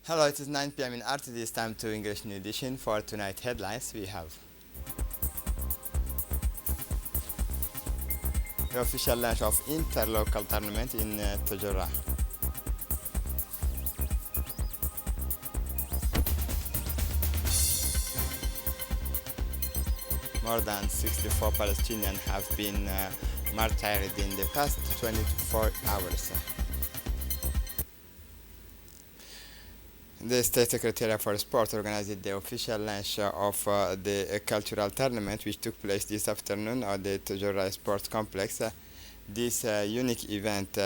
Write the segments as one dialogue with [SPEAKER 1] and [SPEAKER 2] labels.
[SPEAKER 1] Hello, it is 9 p.m. in RTD. It's time to English New Edition. For tonight headlines, we have the official launch of Interlocal tournament in Tajora. More than 64 Palestinians have been martyred in the past 24 hours. The State Secretariat for Sport organized the official launch of the cultural tournament, which took place this afternoon at the Tajora Sports Complex. This unique event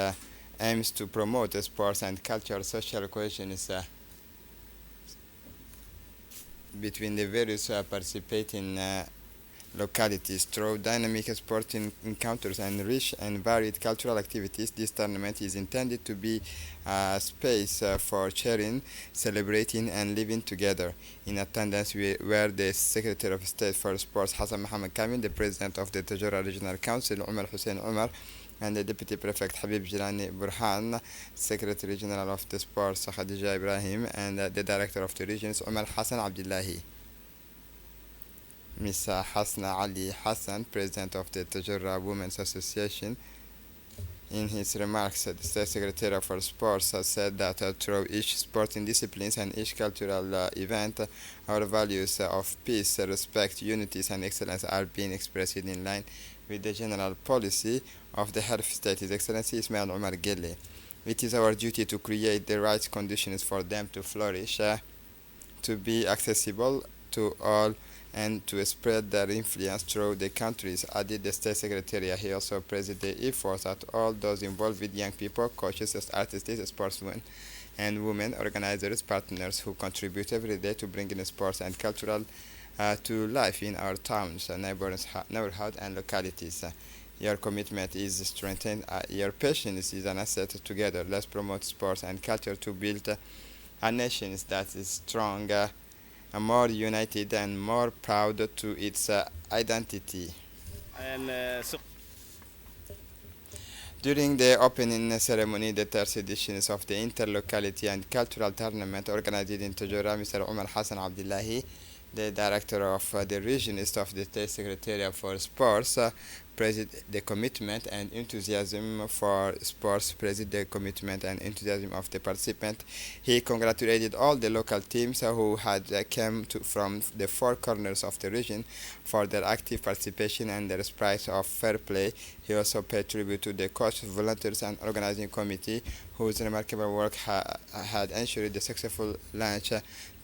[SPEAKER 1] aims to promote sports and cultural social cohesion between the various participating localities through dynamic sporting encounters and rich and varied cultural activities. This tournament is intended to be a space for sharing, celebrating, and living together. In attendance were the Secretary of State for Sports Hassan Mohammed Kamil, the President of the Tajora Regional Council Umar Hussein Umar, and the Deputy Prefect Habib Jilani Burhan, Secretary General of the Sports Khadija Ibrahim, and the Director of the Regions Umar Hassan Abdullahi. Ms. Hasna Ali Hassan, President of the Tajura Women's Association, in his remarks, the State Secretary for Sports has said that through each sporting disciplines and each cultural event, our values of peace, respect, unity, and excellence are being expressed in line with the general policy of the head of state, His Excellency Ismail Omar Gelle. It is our duty to create the right conditions for them to flourish, to be accessible to all, and to spread their influence through the countries, added the State Secretary. He also praised the efforts that all those involved with young people, coaches, artists, sportsmen, and women, organizers, partners who contribute every day to bringing sports and cultural to life in our towns, neighborhood, and localities. Your commitment is strengthened. Your patience is an asset. Together, let's promote sports and culture to build a nation that is stronger, more united, and more proud to its identity. And during the opening ceremony, the third edition of the Interlocality and Cultural Tournament organized in Tajura, Mr. Umar Hassan Abdullahi, the director of the regionist of the State Secretariat for Sports, praised the commitment and enthusiasm for sports, praised the commitment and enthusiasm of the participant. He congratulated all the local teams who had come from the four corners of the region for their active participation and their spirit of fair play. He also paid tribute to the coaches, volunteers, and organizing committee whose remarkable work had ensured the successful launch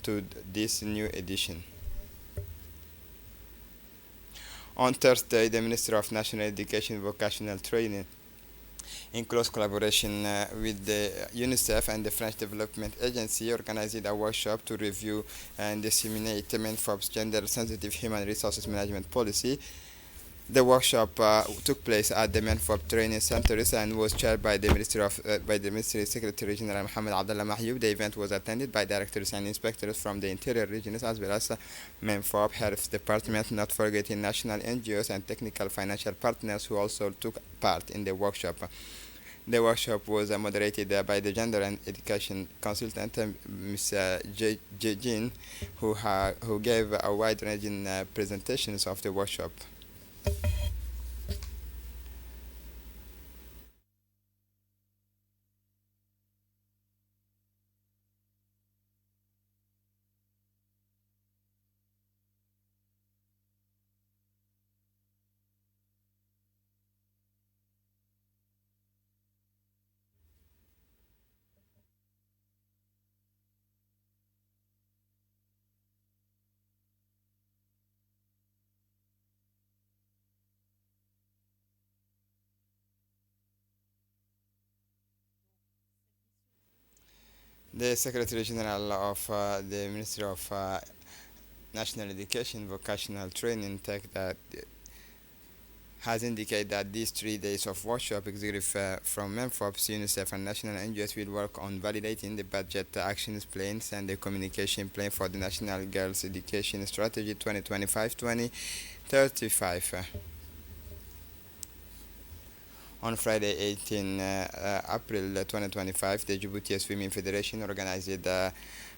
[SPEAKER 1] to this new edition. On Thursday, the Minister of National Education and Vocational Training, in close collaboration with the UNICEF and the French Development Agency, organized a workshop to review and disseminate MENFOB's gender-sensitive human resources management policy. The workshop took place at the MENFOB training centers and was chaired by the Ministry Secretary General Mohammed Abdullah Mahyoub. The event was attended by directors and inspectors from the interior regions as well as MENFOB Health Department, not forgetting national NGOs and technical financial partners who also took part in the workshop. The workshop was moderated by the Gender and Education Consultant, Ms. Jin, who gave a wide-ranging presentations of the workshop. The Secretary General of the Ministry of National Education, Vocational Training, Tech, that has indicated that these 3 days of workshop executive from MENFOBs, UNICEF, and national NGOs will work on validating the budget actions plans and the communication plan for the National Girls Education Strategy 2025-2035. On Friday, 18 April 2025, the Djibouti Swimming Federation organized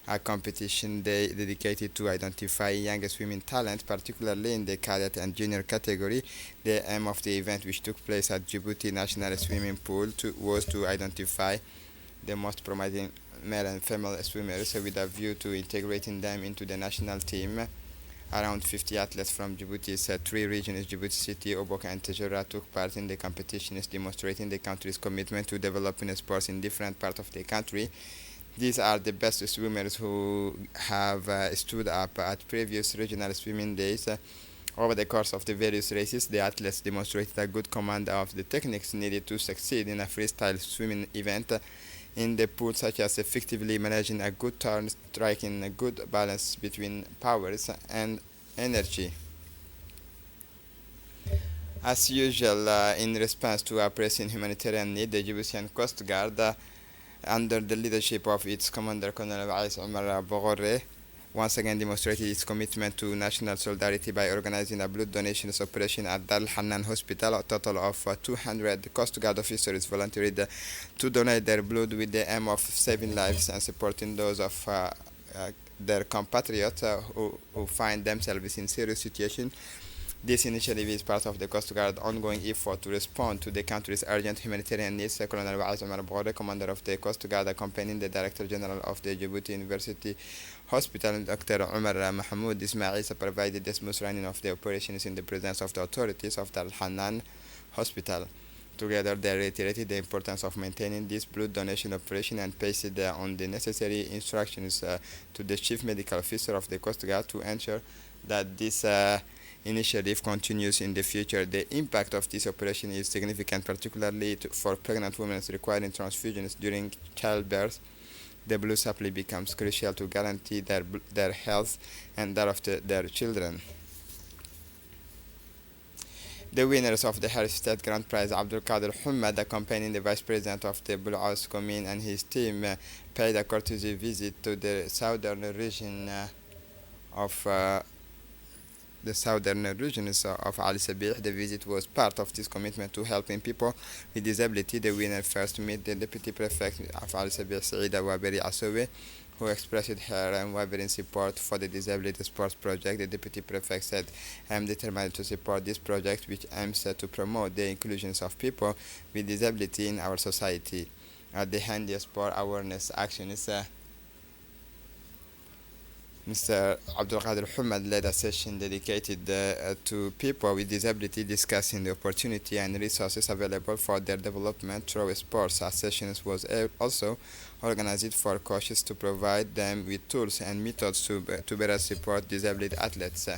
[SPEAKER 1] a competition day dedicated to identify young swimming talent, particularly in the cadet and junior category. The aim of the event, which took place at Djibouti National Swimming Pool, was to identify the most promising male and female swimmers with a view to integrating them into the national team. Around 50 athletes from Djibouti's three regions, Djibouti City, Oboka, and Tejera, took part in the competitions, demonstrating the country's commitment to developing sports in different parts of the country. These are the best swimmers who have stood up at previous regional swimming days. Over the course of the various races, the athletes demonstrated a good command of the techniques needed to succeed in a freestyle swimming event in the pool, such as effectively managing a good turn, striking a good balance between powers and energy. As usual, in response to a pressing humanitarian need, the Djiboutian Coast Guard, under the leadership of its commander Colonel Ais Omar Bogorre, once again demonstrated its commitment to national solidarity by organizing a blood donations operation at Dar al-Hannan Hospital. A total of 200 Coast Guard officers volunteered to donate their blood with the aim of saving lives and supporting those of their compatriots who find themselves in serious situations. This initiative is part of the Coast Guard ongoing effort to respond to the country's urgent humanitarian needs. Colonel Waaz Omar Bogore, commander of the Coast Guard, accompanying the Director General of the Djibouti University Hospital, Dr. Omar Mahmoud Ismail, provided the smooth running of the operations in the presence of the authorities of Dar al-Hannan Hospital. Together, they reiterated the importance of maintaining this blood donation operation and passed on the necessary instructions to the Chief Medical Officer of the Coast Guard to ensure that this initiative continues in the future. The impact of this operation is significant, particularly for pregnant women requiring transfusions during childbirth. The blood supply becomes crucial to guarantee their health and that of their children. The winners of the Harris State Grand Prize, Abdul Qadir Humad, accompanying the Vice President of the Bulaus Commune and his team, paid a courtesy visit to the southern region of Ali Sabih. The visit was part of this commitment to helping people with disability. The winner first met the Deputy Prefect of Ali Sabih, Saida Waberi Asowe, who expressed her unwavering support for the Disability Sports Project. The Deputy Prefect said, "I am determined to support this project, which aims to promote the inclusion of people with disability in our society." At the Handy Sport Awareness Action, Mr. Abdul Qadir Humad led a session dedicated to people with disability, discussing the opportunity and resources available for their development through sports. A session was also organized for coaches to provide them with tools and methods to better support disabled athletes.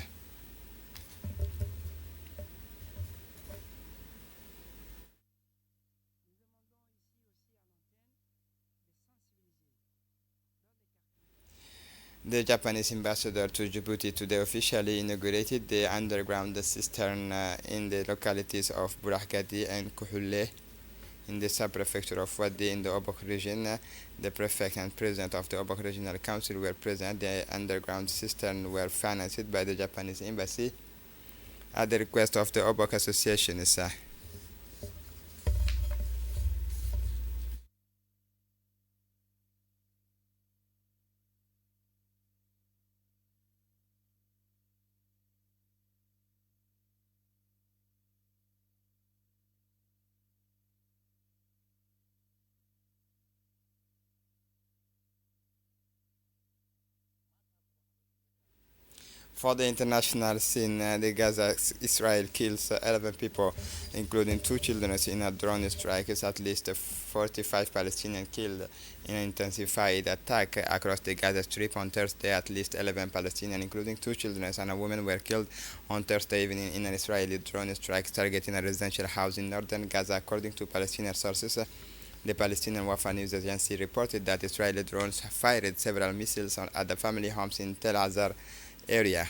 [SPEAKER 1] The Japanese ambassador to Djibouti today officially inaugurated the underground cistern in the localities of Burahgadi and Kuhule in the sub-prefecture of Wadi in the Obok region. The prefect and president of the Obok Regional Council were present. The underground cistern were financed by the Japanese embassy at the request of the Obok Association. For the international scene, the Gaza Israel kills 11 people, including 2 children, in a drone strike. At least 45 Palestinians killed in an intensified attack across the Gaza Strip on Thursday. At least 11 Palestinians, including 2 children and a woman, were killed on Thursday evening in an Israeli drone strike targeting a residential house in northern Gaza, according to Palestinian sources. The Palestinian Wafa news agency reported that Israeli drones fired several missiles at the family homes in Tel Azar area.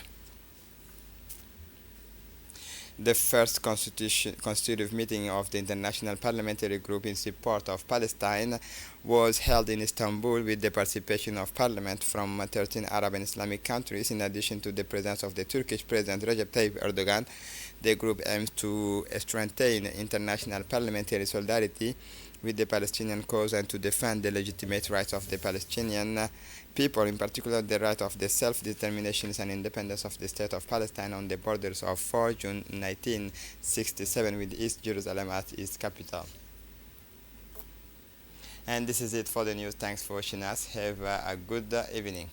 [SPEAKER 1] The first constitutive meeting of the International Parliamentary Group in support of Palestine was held in Istanbul with the participation of parliament from 13 Arab and Islamic countries, in addition to the presence of the Turkish President Recep Tayyip Erdogan. The group aims to strengthen international parliamentary solidarity with the Palestinian cause and to defend the legitimate rights of the Palestinian people, in particular the right of the self-determination and independence of the state of Palestine on the borders of 4 June 1967 with East Jerusalem as its capital. And this is it for the news. Thanks for watching us. Have a good evening.